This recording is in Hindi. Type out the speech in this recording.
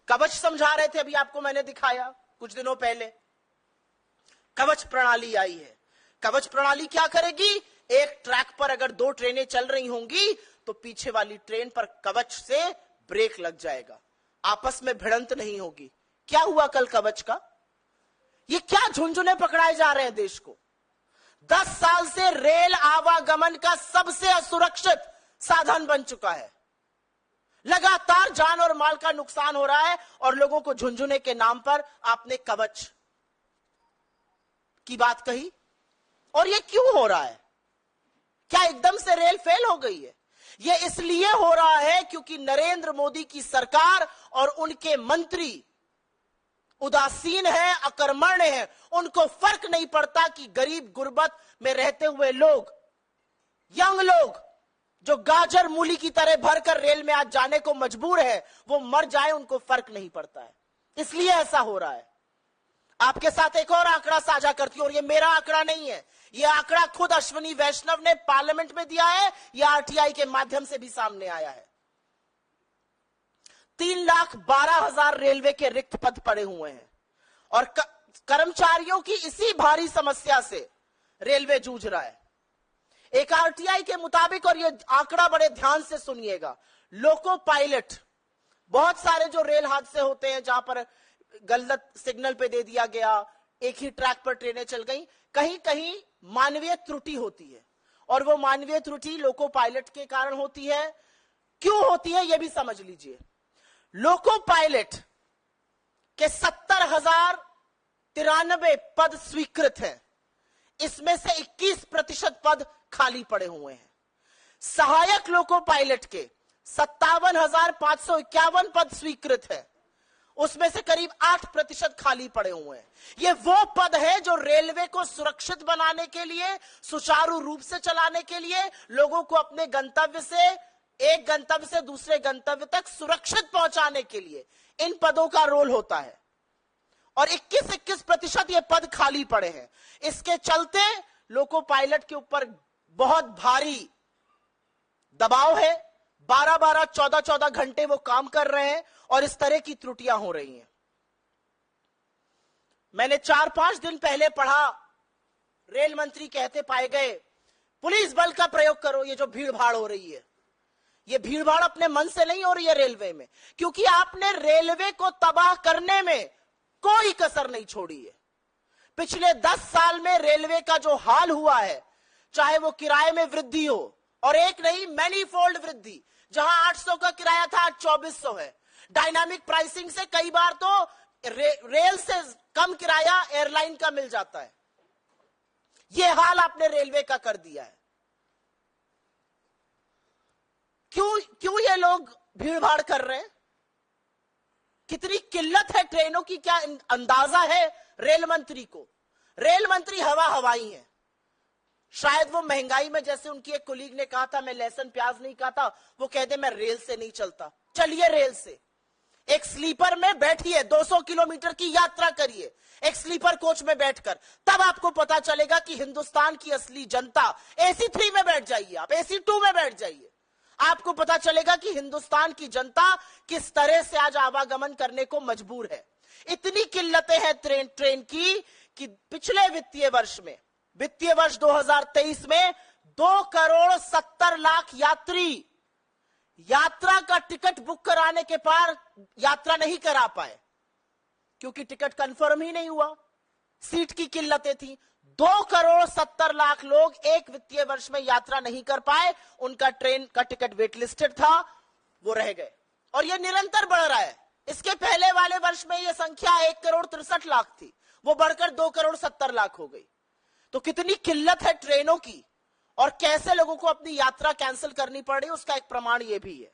कवच समझा रहे थे, अभी आपको मैंने दिखाया कुछ दिनों पहले। कवच प्रणाली आई है। कवच प्रणाली क्या करेगी? एक ट्रैक पर अगर दो ट्रेनें चल रही होंगी तो पीछे वाली ट्रेन पर कवच से ब्रेक लग जाएगा, आपस में भिड़ंत नहीं होगी। क्या हुआ कल कवच का? ये क्या झुंझुने पकड़ाए जा रहे हैं देश को? 10 साल से रेल आवागमन का सबसे असुरक्षित साधन बन चुका है। लगातार जान और माल का नुकसान हो रहा है और लोगों को झुंझुने के नाम पर आपने कवच की बात कही। और ये क्यों हो रहा है? क्या एकदम से रेल फेल हो गई है? ये इसलिए हो रहा है क्योंकि नरेंद्र मोदी की सरकार और उनके मंत्री उदासीन है, अकर्मण्य है। उनको फर्क नहीं पड़ता कि गरीब गुर्बत में रहते हुए लोग, यंग लोग जो गाजर मूली की तरह भरकर रेल में आज जाने को मजबूर है, वो मर जाए, उनको फर्क नहीं पड़ता है। इसलिए ऐसा हो रहा है। आपके साथ एक और आंकड़ा साझा करती हूं, और ये मेरा आंकड़ा नहीं है, ये आंकड़ा खुद अश्विनी वैष्णव ने पार्लियामेंट में दिया है, यह आरटीआई के माध्यम से भी सामने आया है। 3,12,000 रेलवे के रिक्त पद पड़े हुए हैं और कर्मचारियों की इसी भारी समस्या से रेलवे जूझ रहा है। एक आरटीआई के मुताबिक, और ये आंकड़ा बड़े ध्यान से सुनिएगा, लोको पायलट, बहुत सारे जो रेल हादसे होते हैं जहां पर गलत सिग्नल पे दे दिया गया, एक ही ट्रैक पर ट्रेनें चल गई, कहीं कहीं मानवीय त्रुटि होती है, और वो मानवीय त्रुटि लोको पायलट के कारण होती है। क्यों होती है ये भी समझ लीजिए। लोको पायलट के 70,093 पद स्वीकृत हैं, इसमें से 21% पद खाली पड़े हुए हैं। सहायक लोको पायलट के 57,551 पद स्वीकृत है, उसमें से करीब 8% खाली पड़े हुए हैं। ये वो पद है जो रेलवे को सुरक्षित बनाने के लिए, सुचारू रूप से चलाने के लिए, लोगों को अपने गंतव्य से, एक गंतव्य से दूसरे गंतव्य तक सुरक्षित पहुंचाने के लिए इन पदों का रोल होता है। और 21% ये पद खाली पड़े हैं। इसके चलते लोको पायलट के ऊपर बहुत भारी दबाव है। 12-12, 14-14 घंटे वो काम कर रहे हैं और इस तरह की त्रुटियां हो रही हैं। मैंने 4-5 दिन पहले पढ़ा, रेल मंत्री कहते पाए गए, पुलिस बल का प्रयोग करो। ये जो भीड़ भाड़ हो रही है, ये भीड़ भाड़ अपने मन से नहीं हो रही है रेलवे में, क्योंकि आपने रेलवे को तबाह करने में कोई कसर नहीं छोड़ी है। पिछले 10 साल में रेलवे का जो हाल हुआ है, चाहे वो किराए में वृद्धि हो, और एक नहीं मैनीफोल्ड वृद्धि, जहां 800 का किराया था आज 2400 है। डायनामिक प्राइसिंग से कई बार तो रेल से कम किराया एयरलाइन का मिल जाता है। यह हाल आपने रेलवे का कर दिया है। क्यों ये लोग भीड़ भाड़ कर रहे हैं? कितनी किल्लत है ट्रेनों की, क्या अंदाजा है रेल मंत्री को? रेल मंत्री हवाई है। शायद वो महंगाई में, जैसे उनकी एक कोलीग ने कहा था, मैं लहसुन प्याज नहीं खाता, वो कहते मैं रेल से नहीं चलता। चलिए रेल से, एक स्लीपर में बैठिए, 200 किलोमीटर की यात्रा करिए एक स्लीपर कोच में बैठकर, तब आपको पता चलेगा कि हिंदुस्तान की असली जनता, AC 3 में बैठ जाइए, आप AC 2 में बैठ जाइए, आपको पता चलेगा कि हिंदुस्तान की जनता किस तरह से आज आवागमन करने को मजबूर है। इतनी किल्लतें हैं ट्रेन की कि पिछले वित्तीय वर्ष में, वित्तीय वर्ष 2023 में 2,70,00,000 यात्री यात्रा का टिकट बुक कराने के पार यात्रा नहीं करा पाए, क्योंकि टिकट कंफर्म ही नहीं हुआ, सीट की किल्लतें थी। 2,70,00,000 लोग एक वित्तीय वर्ष में यात्रा नहीं कर पाए, उनका ट्रेन का टिकट वेट लिस्टेड था, वो रह गए, और यह निरंतर बढ़ रहा है। इसके पहले वाले वर्ष में यह संख्या 1,63,00,000 थी, वो बढ़कर 2,70,00,000 हो गई। तो कितनी किल्लत है ट्रेनों की, और कैसे लोगों को अपनी यात्रा कैंसिल करनी पड़ रही, उसका एक प्रमाण यह भी है।